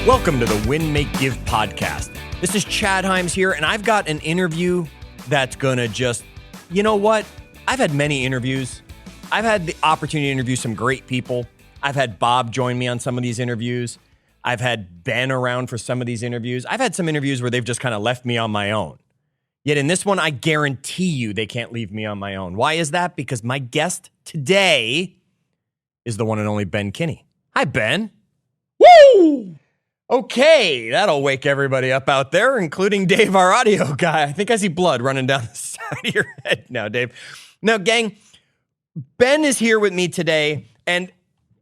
Welcome to the Win, Make, Give podcast. This is Chad Hyams here, and I've got an interview that's going to just, you know what? I've had many interviews. I've had the opportunity to interview some great people. I've had Bob join me on some of these interviews. I've had Ben around for some of these interviews. I've had some interviews where they've just kind of left me on my own. Yet in this one, I guarantee you they can't leave me on my own. Why is that? Because my guest today is the one and only Ben Kinney. Hi, Ben. Woo! Okay, that'll wake everybody up out there, including Dave, our audio guy. I think I see blood running down the side of your head now, Dave. Now, gang, Ben is here with me today, and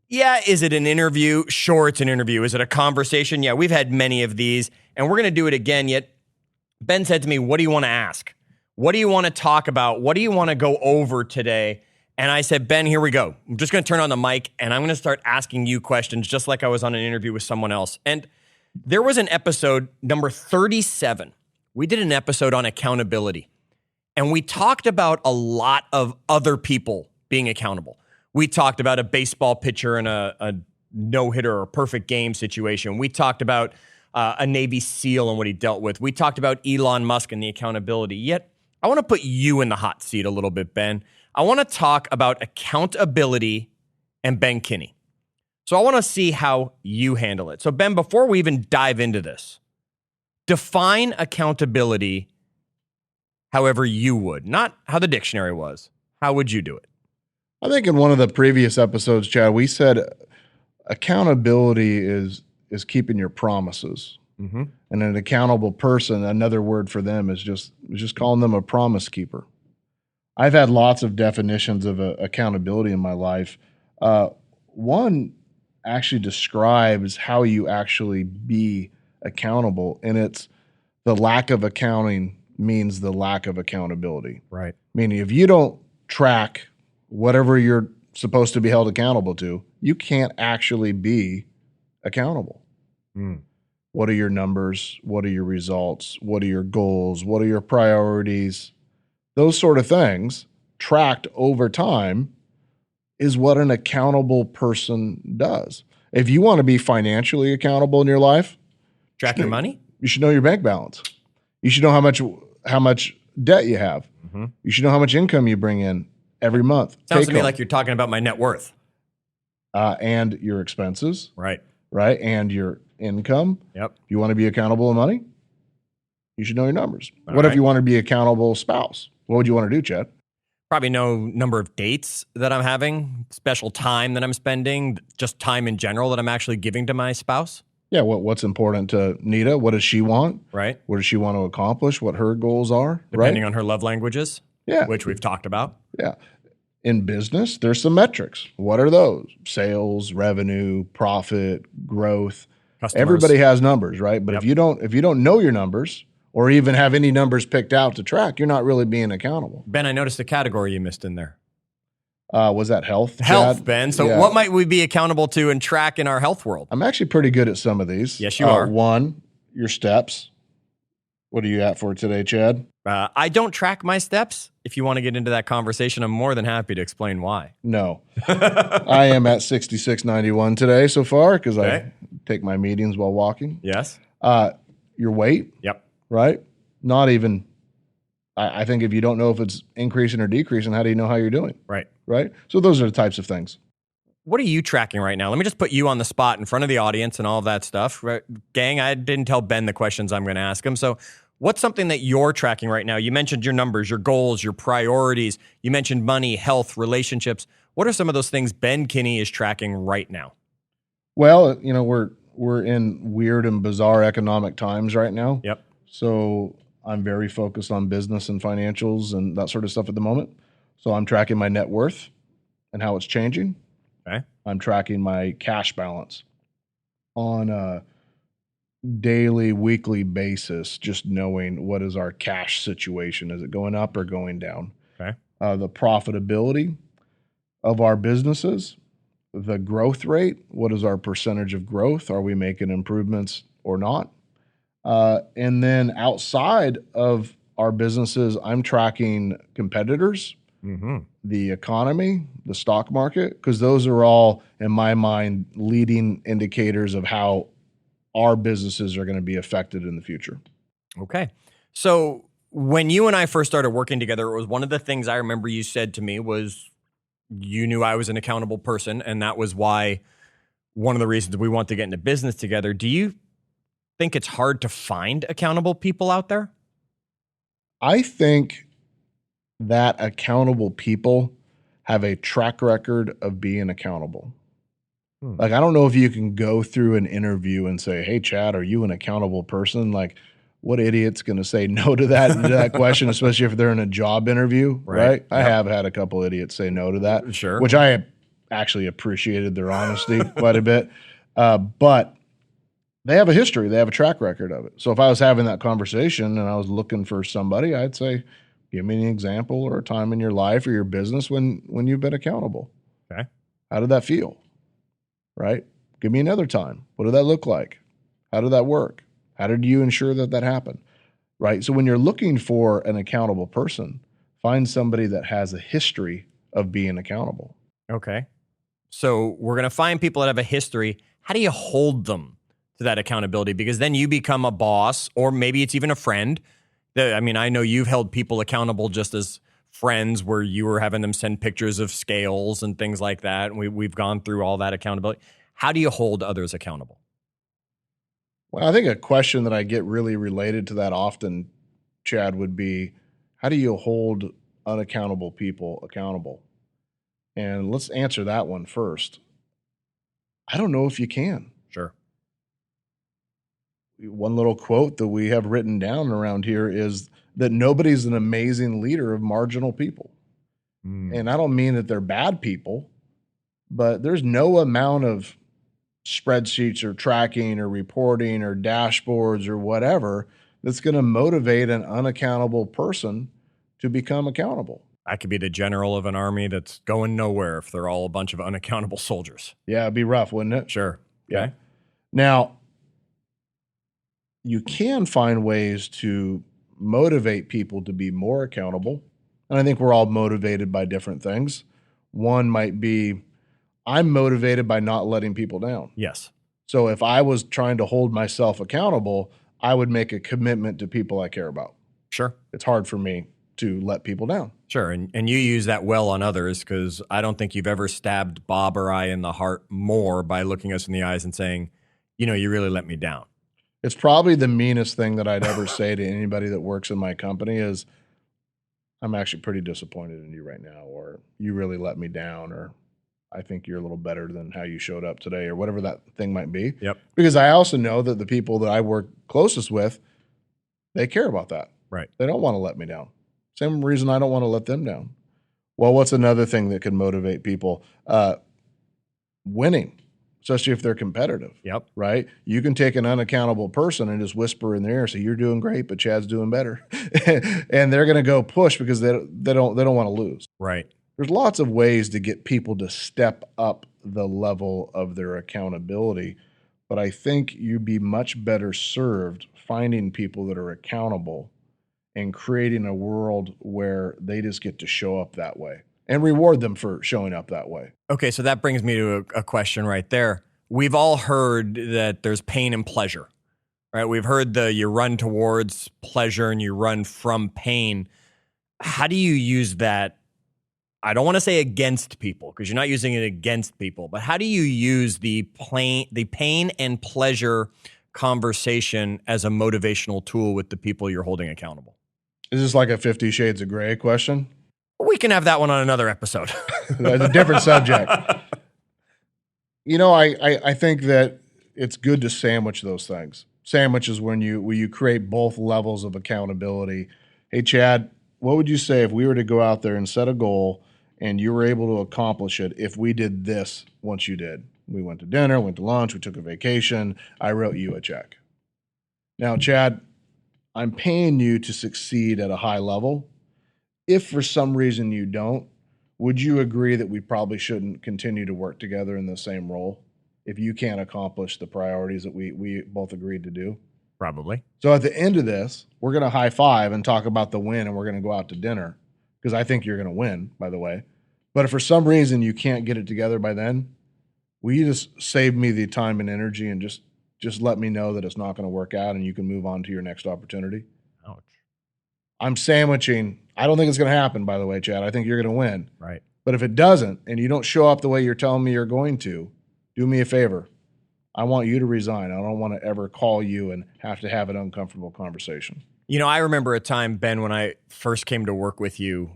yeah, is it an interview? Sure, it's an interview. Is it a conversation? Yeah, we've had many of these, and we're going to do it again. Yet, Ben said to me, what do you want to ask? What do you want to talk about? What do you want to go over today? And I said, Ben, here we go. I'm just going to turn on the mic, and I'm going to start asking you questions just like I was on an interview with someone else. And there was an episode, number 37. We did an episode on accountability, and we talked about a lot of other people being accountable. We talked about a baseball pitcher in a no-hitter or perfect game situation. We talked about a Navy SEAL and what he dealt with. We talked about Elon Musk and the accountability. Yet, I want to put you in the hot seat a little bit, Ben. I want to talk about accountability and Ben Kinney. So I want to see how you handle it. So Ben, before we even dive into this, define accountability however you would, not how the dictionary was. How would you do it? I think in one of the previous episodes, Chad, we said accountability is keeping your promises. Mm-hmm. And an accountable person, another word for them is just calling them a promise keeper. I've had lots of definitions of accountability in my life. One actually describes how you actually be accountable, and it's the lack of accounting means the lack of accountability. Right. Meaning if you don't track whatever you're supposed to be held accountable to, you can't actually be accountable. Mm. What are your numbers? What are your results? What are your goals? What are your priorities? Those sort of things tracked over time is what an accountable person does. If you want to be financially accountable in your life, track your money. You should know your bank balance. You should know how much debt you have. Mm-hmm. You should know how much income you bring in every month. Sounds to me like you're talking about my net worth. And your expenses. Right. Right. And your income. Yep. If you want to be accountable in money, you should know your numbers. What if you want to be accountable spouse? What would you want to do, Chad? Probably know number of dates that I'm having, special time that I'm spending, just time in general that I'm actually giving to my spouse. Yeah, what's important to Nita? What does she want? Right. What does she want to accomplish? What her goals are? Depending on her love languages. Yeah. Which we've talked about. Yeah. In business, there's some metrics. What are those? Sales, revenue, profit, growth. Customers. Everybody has numbers, right? But if you don't know your numbers, or even have any numbers picked out to track, you're not really being accountable. Ben, I noticed a category you missed in there. Was that health? Health, Chad? Ben. So what might we be accountable to and track in our health world? I'm actually pretty good at some of these. Yes, you are. One, your steps. What are you at for today, Chad? I don't track my steps. If you want to get into that conversation, I'm more than happy to explain why. No. I am at 6691 today so far because I take my meetings while walking. Yes. Your weight. Yep. Right? Not even, I think if you don't know if it's increasing or decreasing, how do you know how you're doing? Right. Right? So those are the types of things. What are you tracking right now? Let me just put you on the spot in front of the audience and all of that stuff. Right? Gang, I didn't tell Ben the questions I'm going to ask him. So what's something that you're tracking right now? You mentioned your numbers, your goals, your priorities. You mentioned money, health, relationships. What are some of those things Ben Kinney is tracking right now? Well, we're in weird and bizarre economic times right now. Yep. So I'm very focused on business and financials and that sort of stuff at the moment. So I'm tracking my net worth and how it's changing. Okay. I'm tracking my cash balance on a daily, weekly basis, just knowing what is our cash situation. Is it going up or going down? Okay. The profitability of our businesses, the growth rate, what is our percentage of growth? Are we making improvements or not? And then outside of our businesses, I'm tracking competitors, the economy, the stock market, because those are all, in my mind, leading indicators of how our businesses are going to be affected in the future. Okay. So when you and I first started working together, it was one of the things I remember you said to me was you knew I was an accountable person, and that was why one of the reasons we want to get into business together. Do you think it's hard to find accountable people out there? I think that accountable people have a track record of being accountable. Like, I don't know if you can go through an interview and say, hey, Chad, are you an accountable person? Like, what idiot's going to say no to that question, especially if they're in a job interview, right? I have had a couple idiots say no to that, Sure. which I actually appreciated their honesty quite a bit. But they have a history. They have a track record of it. So if I was having that conversation and I was looking for somebody, I'd say, give me an example or a time in your life or your business when you've been accountable. Okay. How did that feel? Right? Give me another time. What did that look like? How did that work? How did you ensure that happened? Right? So when you're looking for an accountable person, find somebody that has a history of being accountable. Okay. So we're going to find people that have a history. How do you hold them to that accountability? Because then you become a boss, or maybe it's even a friend. I mean, I know you've held people accountable just as friends, where you were having them send pictures of scales and things like that. And we've gone through all that accountability. How do you hold others accountable? Well, I think a question that I get really related to that often, Chad, would be, how do you hold unaccountable people accountable? And let's answer that one first. I don't know if you can. Sure. One little quote that we have written down around here is that nobody's an amazing leader of marginal people. And I don't mean that they're bad people, but there's no amount of spreadsheets or tracking or reporting or dashboards or whatever that's going to motivate an unaccountable person to become accountable. I could be the general of an army that's going nowhere if they're all a bunch of unaccountable soldiers. Yeah, it'd be rough, wouldn't it? Sure. Yeah. Okay. Now, you can find ways to motivate people to be more accountable. And I think we're all motivated by different things. One might be, I'm motivated by not letting people down. Yes. So if I was trying to hold myself accountable, I would make a commitment to people I care about. Sure. It's hard for me to let people down. Sure. And you use that well on others, because I don't think you've ever stabbed Bob or I in the heart more by looking us in the eyes and saying, you know, you really let me down. It's probably the meanest thing that I'd ever say to anybody that works in my company is, I'm actually pretty disappointed in you right now, or you really let me down, or I think you're a little better than how you showed up today, or whatever that thing might be. Yep. Because I also know that the people that I work closest with, they care about that. Right. They don't want to let me down. Same reason I don't want to let them down. Well, what's another thing that can motivate people? Winning, especially if they're competitive. Yep. Right? You can take an unaccountable person and just whisper in their ear, say, you're doing great, but Chad's doing better. And they're going to go push because they don't want to lose. Right. There's lots of ways to get people to step up the level of their accountability, but I think you'd be much better served finding people that are accountable and creating a world where they just get to show up that way and reward them for showing up that way. Okay, so that brings me to a question right there. We've all heard that there's pain and pleasure, right? We've heard you run towards pleasure and you run from pain. How do you use that? I don't want to say against people, because you're not using it against people, but how do you use the pain and pleasure conversation as a motivational tool with the people you're holding accountable? Is this like a 50 Shades of Grey question? We can have that one on another episode. That's a different subject. You know, I think that it's good to sandwich those things. Sandwich is when you create both levels of accountability. Hey, Chad, what would you say if we were to go out there and set a goal and you were able to accomplish it if we did this once you did? We went to dinner, went to lunch, we took a vacation, I wrote you a check. Now, Chad, I'm paying you to succeed at a high level. If for some reason you don't, would you agree that we probably shouldn't continue to work together in the same role if you can't accomplish the priorities that we both agreed to do? Probably. So at the end of this, we're going to high five and talk about the win, and we're going to go out to dinner, because I think you're going to win, by the way. But if for some reason you can't get it together by then, will you just save me the time and energy and just just let me know that it's not going to work out and you can move on to your next opportunity. Ouch. I'm sandwiching. I don't think it's going to happen, by the way, Chad. I think you're going to win. Right. But if it doesn't and you don't show up the way you're telling me you're going to, do me a favor. I want you to resign. I don't want to ever call you and have to have an uncomfortable conversation. I remember a time, Ben, when I first came to work with you.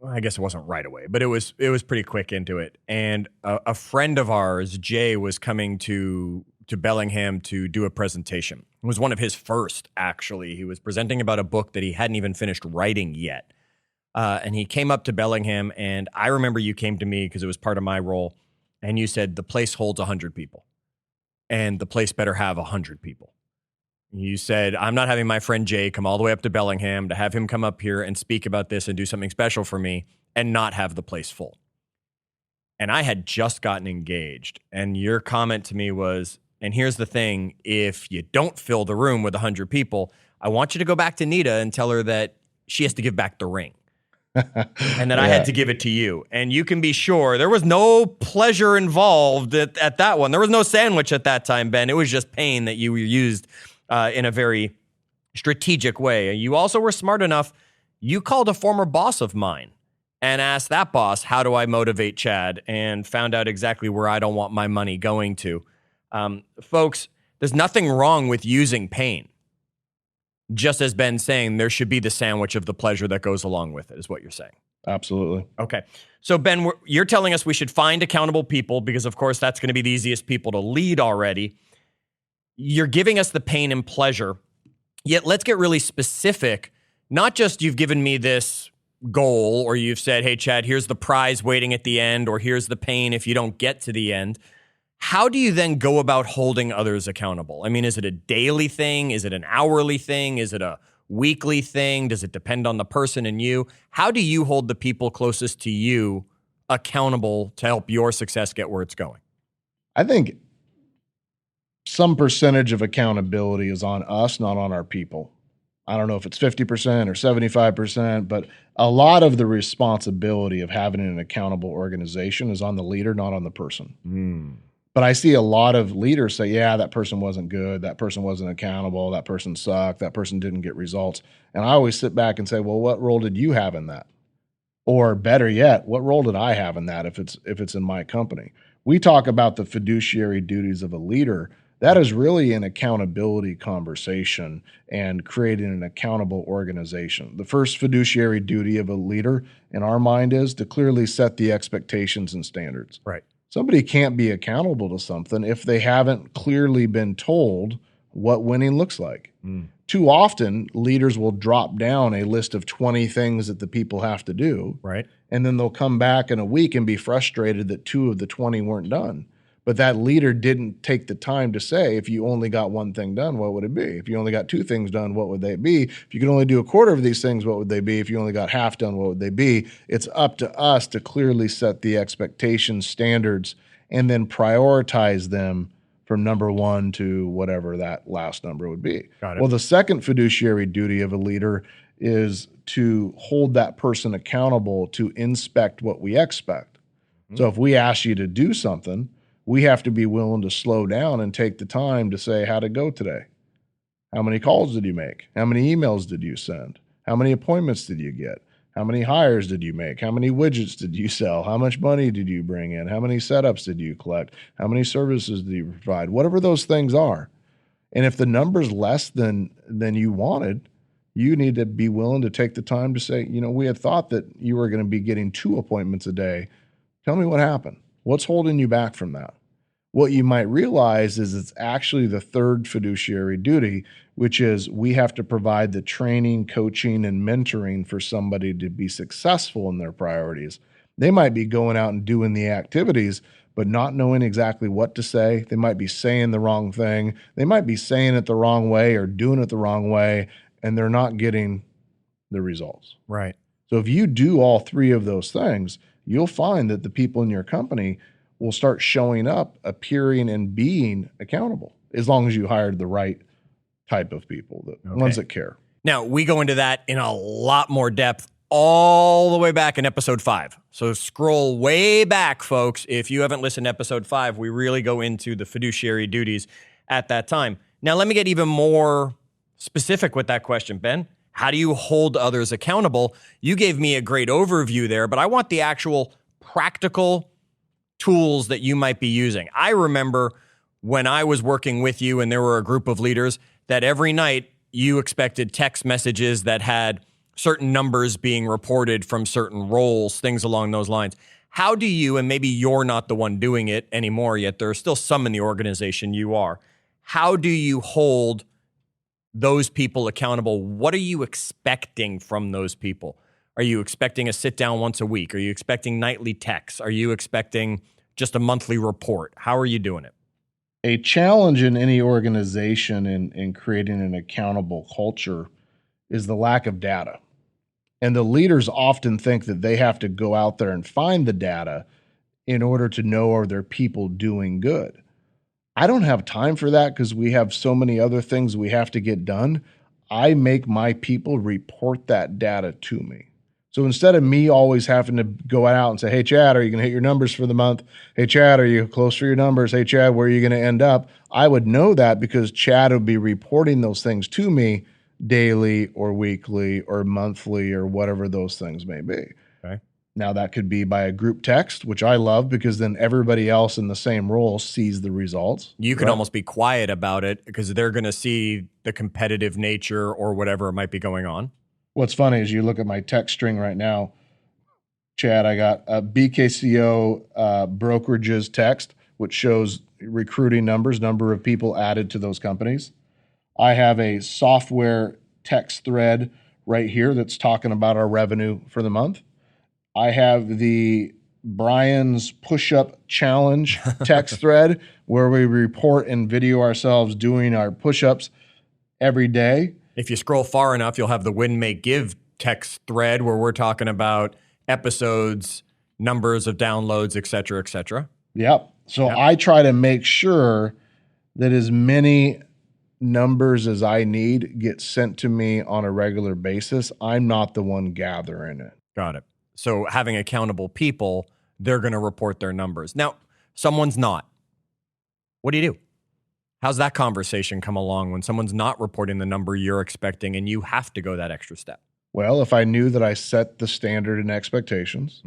Well, I guess it wasn't right away, but it was pretty quick into it. And a friend of ours, Jay, was coming to Bellingham to do a presentation. It was one of his first, actually. He was presenting about a book that he hadn't even finished writing yet. And he came up to Bellingham, and I remember you came to me because it was part of my role, and you said, the place holds 100 people, and the place better have 100 people. You said, I'm not having my friend Jay come all the way up to Bellingham to have him come up here and speak about this and do something special for me and not have the place full. And I had just gotten engaged, and your comment to me was, and here's the thing, if you don't fill the room with 100 people, I want you to go back to Nita and tell her that she has to give back the ring. And that I had to give it to you. And you can be sure there was no pleasure involved at that one. There was no sandwich at that time, Ben. It was just pain that you used in a very strategic way. You also were smart enough. You called a former boss of mine and asked that boss, how do I motivate Chad? And found out exactly where I don't want my money going to. Folks, there's nothing wrong with using pain. Just as Ben's saying, there should be the sandwich of the pleasure that goes along with it, is what you're saying. Absolutely. Okay. So, Ben, you're telling us we should find accountable people because, of course, that's going to be the easiest people to lead already. You're giving us the pain and pleasure. Yet let's get really specific. Not just you've given me this goal or you've said, hey, Chad, here's the prize waiting at the end, or here's the pain if you don't get to the end. How do you then go about holding others accountable? I mean, is it a daily thing? Is it an hourly thing? Is it a weekly thing? Does it depend on the person and you? How do you hold the people closest to you accountable to help your success get where it's going? I think some percentage of accountability is on us, not on our people. I don't know if it's 50% or 75%, but a lot of the responsibility of having an accountable organization is on the leader, not on the person. But I see a lot of leaders say, yeah, that person wasn't good. That person wasn't accountable. That person sucked. That person didn't get results. And I always sit back and say, well, what role did you have in that? Or better yet, what role did I have in that if it's in my company? We talk about the fiduciary duties of a leader. That is really an accountability conversation and creating an accountable organization. The first fiduciary duty of a leader in our mind is to clearly set the expectations and standards. Right. Somebody can't be accountable to something if they haven't clearly been told what winning looks like. Too often, leaders will drop down a list of 20 things that the people have to do. Right. And then they'll come back in a week and be frustrated that 2 of the 20 weren't done. But that leader didn't take the time to say, if you only got one thing done, what would it be? If you only got 2 things done, what would they be? If you could only do a quarter of these things, what would they be? If you only got half done, what would they be? It's up to us to clearly set the expectations, standards, and then prioritize them from number 1 to whatever that last number would be. Got it. Well, the second fiduciary duty of a leader is to hold that person accountable to inspect what we expect. So if we ask you to do something, we have to be willing to slow down and take the time to say, how'd it go today? How many calls did you make? How many emails did you send? How many appointments did you get? How many hires did you make? How many widgets did you sell? How much money did you bring in? How many setups did you collect? How many services did you provide? Whatever those things are. And if the number's less than you wanted, you need to be willing to take the time to say, we had thought that you were going to be getting 2 appointments a day. Tell me what happened. What's holding you back from that? What you might realize is it's actually the third fiduciary duty, which is we have to provide the training, coaching, and mentoring for somebody to be successful in their priorities. They might be going out and doing the activities, but not knowing exactly what to say. They might be saying the wrong thing. They might be saying it the wrong way or doing it the wrong way, and they're not getting the results. Right. So if you do all 3 of those things, you'll find that the people in your company will start showing up, appearing, and being accountable, as long as you hired the right type of people, the ones that care. Now, we go into that in a lot more depth all the way back in episode 5. So scroll way back, folks. If you haven't listened to episode 5, we really go into the fiduciary duties at that time. Now, let me get even more specific with that question, Ben. How do you hold others accountable? You gave me a great overview there, but I want the actual practical tools that you might be using. I remember when I was working with you and there were a group of leaders that every night you expected text messages that had certain numbers being reported from certain roles, things along those lines. How do you, and maybe you're not the one doing it anymore, yet there are still some in the organization you are. How do you hold those people accountable? What are you expecting from those people? Are you expecting a sit down once a week? Are you expecting nightly texts? Are you expecting just a monthly report? How are you doing it? A challenge in any organization in creating an accountable culture is the lack of data. And the leaders often think that they have to go out there and find the data in order to know, are their people doing good? I don't have time for that because we have so many other things we have to get done. I make my people report that data to me. So instead of me always having to go out and say, hey, Chad, are you going to hit your numbers for the month? Hey, Chad, are you close for your numbers? Hey, Chad, where are you going to end up? I would know that because Chad would be reporting those things to me daily or weekly or monthly or whatever those things may be. Okay. Now that could be by a group text, which I love because then everybody else in the same role sees the results. You can almost be quiet about it because they're going to see the competitive nature or whatever might be going on. What's funny is you look at my text string right now, Chad, I got a BKCO brokerages text, which shows recruiting numbers, number of people added to those companies. I have a software text thread right here that's talking about our revenue for the month. I have the Brian's push-up challenge text thread where we report and video ourselves doing our push-ups every day. If you scroll far enough, you'll have the Win, Make, Give text thread where we're talking about episodes, numbers of downloads, et cetera, et cetera. Yep. So I try to make sure that as many numbers as I need get sent to me on a regular basis. I'm not the one gathering it. Got it. So having accountable people, they're going to report their numbers. Now, someone's not. What do you do? How's that conversation come along when someone's not reporting the number you're expecting and you have to go that extra step? Well, if I knew that I set the standard and expectations,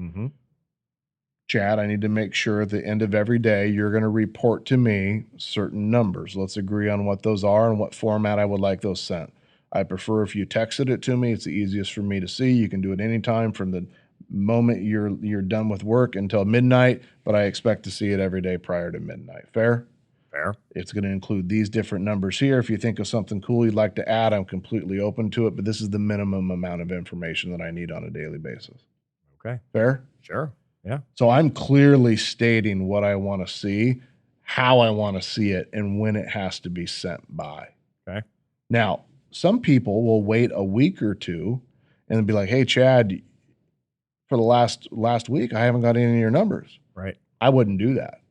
Chad, I need to make sure at the end of every day, you're going to report to me certain numbers. Let's agree on what those are and what format I would like those sent. I prefer if you texted it to me. It's the easiest for me to see. You can do it anytime from the moment you're done with work until midnight, but I expect to see it every day prior to midnight. Fair? Fair. It's going to include these different numbers here. If you think of something cool you'd like to add, I'm completely open to it, but this is the minimum amount of information that I need on a daily basis. Okay. Fair? Sure. Yeah. So I'm clearly stating what I want to see, how I want to see it, and when it has to be sent by. Okay. Now, some people will wait a week or two and be like, hey, Chad, for the last week, I haven't got any of your numbers. Right. I wouldn't do that.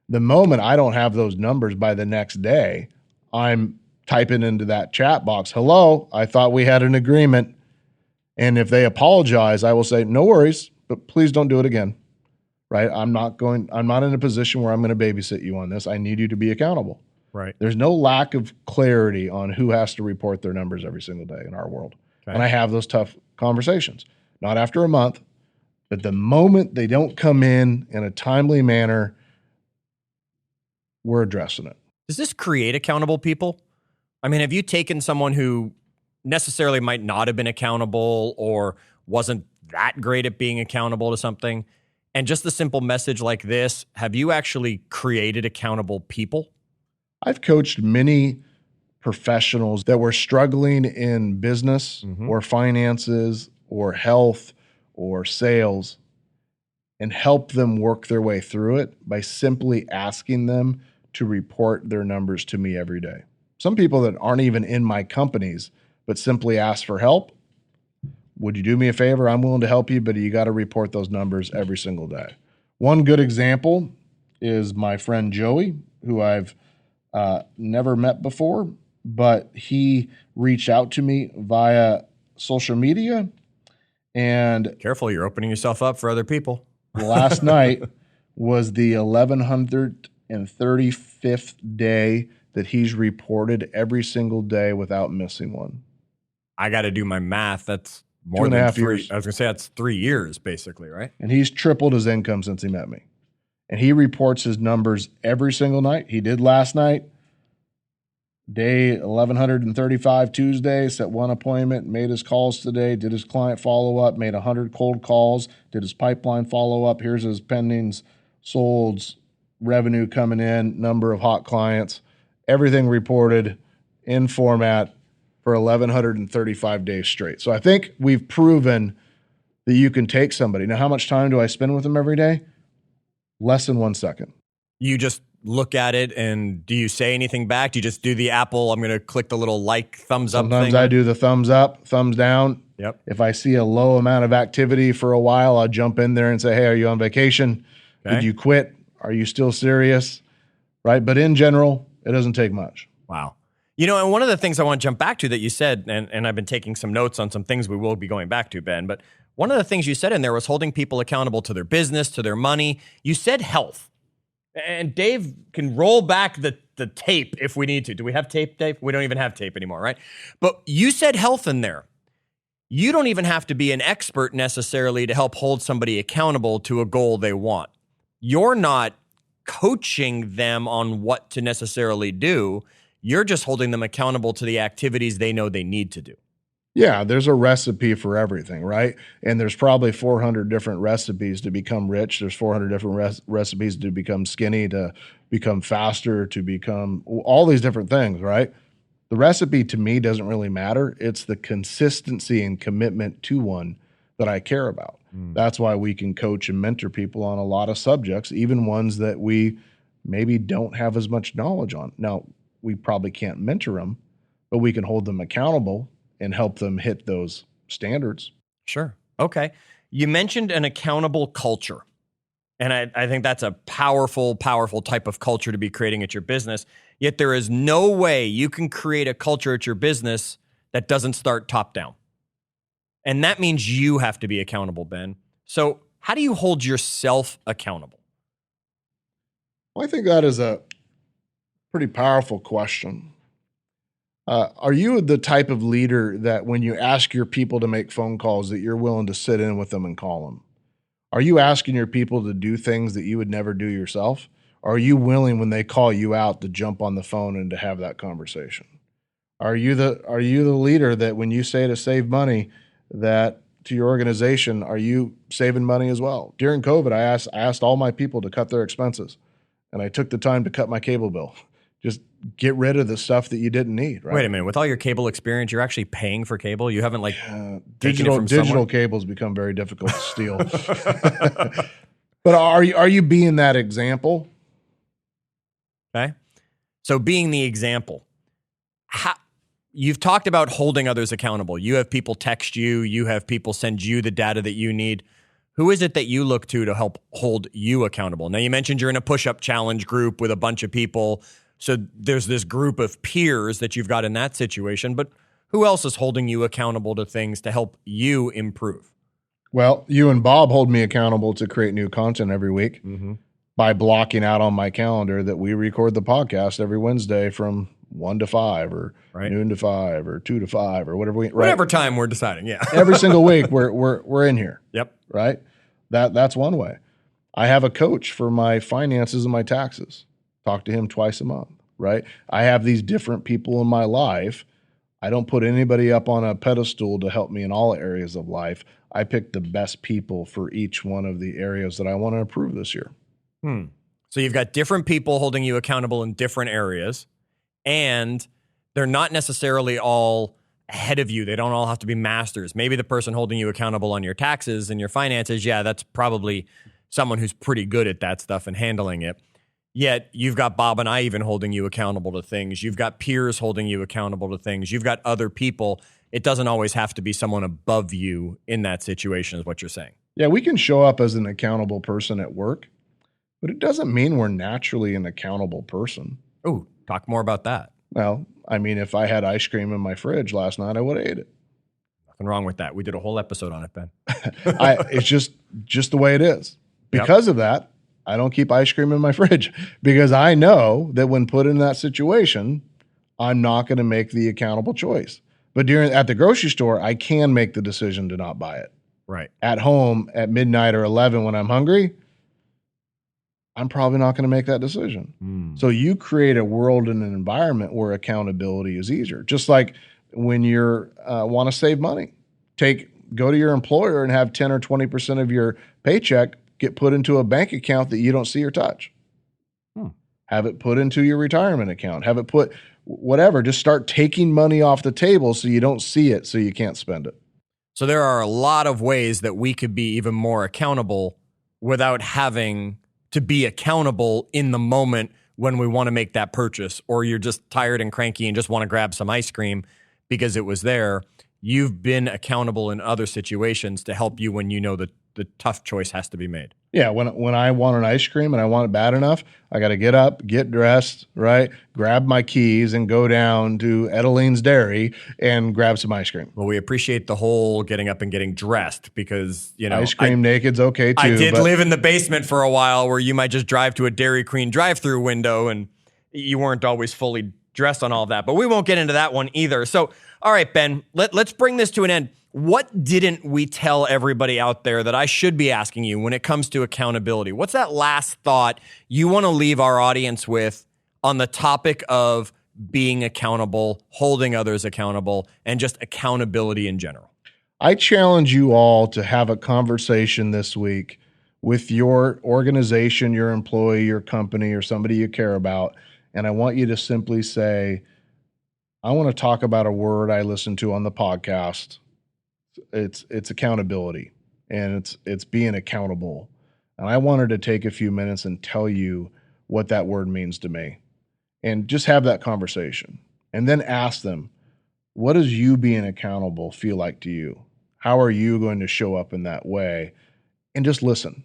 The moment I don't have those numbers by the next day, I'm typing into that chat box, hello, I thought we had an agreement. And if they apologize, I will say, no worries, but please don't do it again. Right? I'm not in a position where I'm going to babysit you on this. I need you to be accountable. Right. There's no lack of clarity on who has to report their numbers every single day in our world. Okay. And I have those tough conversations, not after a month, but the moment they don't come in a timely manner, we're addressing it. Does this create accountable people? I mean, have you taken someone who necessarily might not have been accountable or wasn't that great at being accountable to something, and just the simple message like this, have you actually created accountable people? I've coached many professionals that were struggling in business or finances or health or sales and help them work their way through it by simply asking them to report their numbers to me every day. Some people that aren't even in my companies, but simply ask for help. Would you do me a favor? I'm willing to help you, but you got to report those numbers every single day. One good example is my friend Joey, who I've never met before, but he reached out to me via social media. And careful, you're opening yourself up for other people. Last night was the 1135th day that he's reported every single day without missing one. I got to do my math. That's more 2.5 than 3 years. I was going to say that's 3 years basically, right? And he's tripled his income since he met me. And he reports his numbers every single night. He did last night, day 1135 Tuesday, set one appointment, made his calls today, did his client follow-up, made 100 cold calls, did his pipeline follow-up. Here's his pendings, solds, revenue coming in, number of hot clients, everything reported in format for 1135 days straight. So I think we've proven that you can take somebody. Now, how much time do I spend with them every day? Less than 1 second. You just look at it, and do you say anything back? Do you just do the Apple, I'm going to click the little thumbs up Sometimes thing? I do the thumbs up, thumbs down. Yep. If I see a low amount of activity for a while, I'll jump in there and say, hey, are you on vacation? Okay. Did you quit? Are you still serious? Right? But in general, it doesn't take much. Wow. And one of the things I want to jump back to that you said, and I've been taking some notes on some things we will be going back to, Ben, but one of the things you said in there was holding people accountable to their business, to their money. You said health. And Dave can roll back the tape if we need to. Do we have tape, Dave? We don't even have tape anymore, right? But you said health in there. You don't even have to be an expert necessarily to help hold somebody accountable to a goal they want. You're not coaching them on what to necessarily do. You're just holding them accountable to the activities they know they need to do. Yeah, there's a recipe for everything, right? And there's probably 400 different recipes to become rich. There's 400 different recipes to become skinny, to become faster, to become all these different things, right? The recipe to me doesn't really matter. It's the consistency and commitment to one that I care about. That's why we can coach and mentor people on a lot of subjects, even ones that we maybe don't have as much knowledge on. Now, we probably can't mentor them, but we can hold them accountable and help them hit those standards. Sure. Okay. You mentioned an accountable culture. And I think that's a powerful, powerful type of culture to be creating at your business. Yet there is no way you can create a culture at your business that doesn't start top down. And that means you have to be accountable, Ben. So how do you hold yourself accountable? Well, I think that is a pretty powerful question. Are you the type of leader that when you ask your people to make phone calls that you're willing to sit in with them and call them? Are you asking your people to do things that you would never do yourself? Or are you willing when they call you out to jump on the phone and to have that conversation? Are you the leader that when you say to save money that to your organization, are you saving money as well? During COVID, I asked all my people to cut their expenses, and I took the time to cut my cable bill. Just get rid of the stuff that you didn't need, right? Wait a minute. With all your cable experience, you're actually paying for cable? You haven't digital cables become very difficult to steal. But are you being that example? Okay. So being the example. You've talked about holding others accountable. You have people text you. You have people send you the data that you need. Who is it that you look to help hold you accountable? Now, you mentioned you're in a push-up challenge group with a bunch of people. So there's this group of peers that you've got in that situation, but who else is holding you accountable to things to help you improve? Well, you and Bob hold me accountable to create new content every week by blocking out on my calendar that we record the podcast every Wednesday from 1 to 5 or noon to 5 or 2 to 5 or whatever whatever time we're deciding. Yeah. Every single week we're in here. Yep. Right. That's one way. I have a coach for my finances and my taxes. Talk to him twice a month, right? I have these different people in my life. I don't put anybody up on a pedestal to help me in all areas of life. I pick the best people for each one of the areas that I want to improve this year. So you've got different people holding you accountable in different areas, and they're not necessarily all ahead of you. They don't all have to be masters. Maybe the person holding you accountable on your taxes and your finances, yeah, that's probably someone who's pretty good at that stuff and handling it. Yet you've got Bob and I even holding you accountable to things. You've got peers holding you accountable to things. You've got other people. It doesn't always have to be someone above you in that situation is what you're saying. Yeah, we can show up as an accountable person at work, but it doesn't mean we're naturally an accountable person. Oh, talk more about that. Well, I mean, if I had ice cream in my fridge last night, I would have ate it. Nothing wrong with that. We did a whole episode on it, Ben. It's just the way it is. Because of that, I don't keep ice cream in my fridge because I know that when put in that situation, I'm not going to make the accountable choice. But at the grocery store, I can make the decision to not buy it. Right. At home at midnight or 11 when I'm hungry, I'm probably not going to make that decision. So you create a world and an environment where accountability is easier. Just like when you want to save money, go to your employer and have 10 or 20% of your paycheck get put into a bank account that you don't see or touch. Have it put into your retirement account. Have it put whatever. Just start taking money off the table so you don't see it, so you can't spend it. So there are a lot of ways that we could be even more accountable without having to be accountable in the moment when we want to make that purchase, or you're just tired and cranky and just want to grab some ice cream because it was there. You've been accountable in other situations to help you when you know that the tough choice has to be made. Yeah, when I want an ice cream and I want it bad enough, I got to get up, get dressed, right, grab my keys and go down to Edeline's Dairy and grab some ice cream. Well, we appreciate the whole getting up and getting dressed because, ice cream naked's okay too. I did live in the basement for a while where you might just drive to a Dairy Queen drive-through window and you weren't always fully dressed on all of that. But we won't get into that one either. So, all right, Ben, let's bring this to an end. What didn't we tell everybody out there that I should be asking you when it comes to accountability? What's that last thought you want to leave our audience with on the topic of being accountable, holding others accountable, and just accountability in general? I challenge you all to have a conversation this week with your organization, your employee, your company, or somebody you care about. And I want you to simply say, I want to talk about a word I listened to on the podcast. It's accountability, and it's being accountable. And I wanted to take a few minutes and tell you what that word means to me, and just have that conversation, and then ask them, what does you being accountable feel like to you? How are you going to show up in that way? And just listen,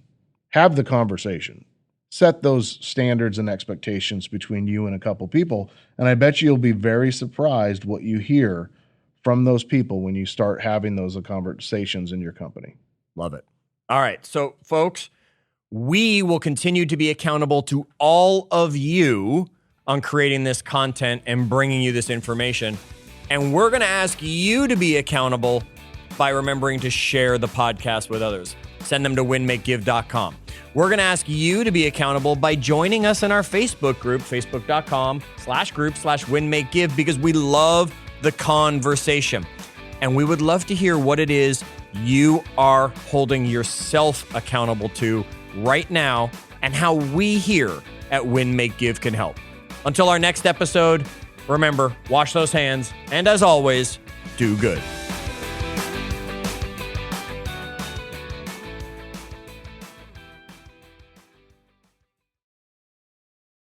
have the conversation, set those standards and expectations between you and a couple people. And I bet you'll be very surprised what you hear from those people when you start having those conversations in your company. Love it. All right. So, folks, we will continue to be accountable to all of you on creating this content and bringing you this information. And we're going to ask you to be accountable by remembering to share the podcast with others. Send them to winmakegive.com. We're going to ask you to be accountable by joining us in our Facebook group, facebook.com/group/winmakegive, because we love the conversation. And we would love to hear what it is you are holding yourself accountable to right now and how we here at Win Make Give can help. Until our next episode, remember, wash those hands, and as always, do good.